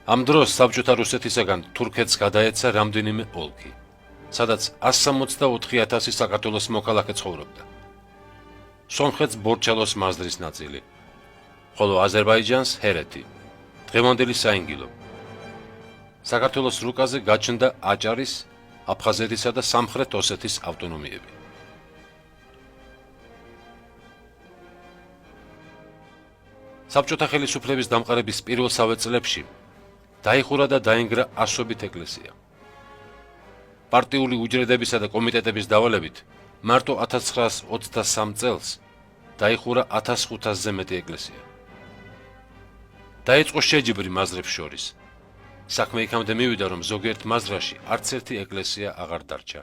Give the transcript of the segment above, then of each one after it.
ამ დროს საბჭოთა რუსეთისაგან თურქეთს გადაეცა რამდენიმე ოლქი, სადაც 164,000 საქართველოს მოქალაქე ცხოვრობდა. სომხეთს ბორჩალოს მაზრის ნაწილი, ხოლო აზერბაიჯანს ჰერეთი, დღევანდელი საინგილო. საქართველოს რუკაზე გაჩნდა აჭარის, აფხაზეთისა და სამხრეთ ოსეთის ავტონომიები. საბჭოთა ხელისუფლების დამყარების პირველსავე წლებში დაიხურა და დაინგრა ასობით ეკლესია. პარტიული უჯრედებისა და კომიტეტების დავალებით მარტო 1923 წელს დაიხურა 1500-ზე მეტი ეკლესია. დაიწყო შეჯიბრი მაზრებს შორის. საქმე იქამდე მივიდა, რომ ზოგიერთ მაზრაში არც ერთი ეკლესია აღარ დარჩა,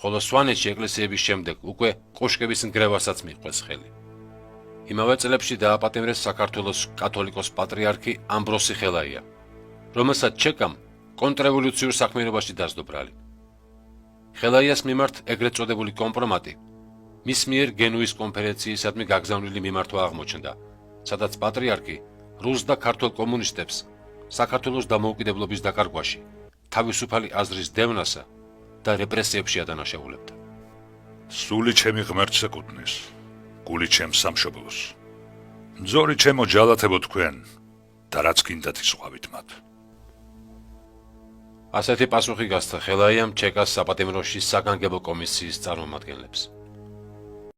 ხოლო სვანეთში ეკლესიების შემდეგ უკვე კოშკების ნგრევასაც მიჰყვეს ხელი. იმავე წლებში დააპატიმრეს საქართველოს კათოლიკოს პატრიარქი ამბროსი ხელაია, რომელსაც ჩეკამ კონტრრევოლუციურ საქმიანობაში დასდო ბრალი. ხელაიას მიმართ ეგრეთ წოდებული კომპრომატი მის მიერ გენუის კონფერენციისადმი გაგზავნილი მიმართვა აღმოჩნდა, სადაც პატრიარქი რუს და ქართველ კომუნისტებს საქართველოს დამოუკიდებლობის დაკარგვაში, თავისუფალი აზრის დევნასა და რეპრესიებში ადანაშაულებდა. სული ჩემი ღმერთს ეკუთვნის, გული ჩემს სამშობლოს. მძორი ჩემო ჯალათებო თქვენ და რაც გინდათ ისვავით მათ. ასეთი პასუხი გასცა ხელაიამ ჩეკას საპატიმროში საგანგებო კომისიის წარმომადგენლებს.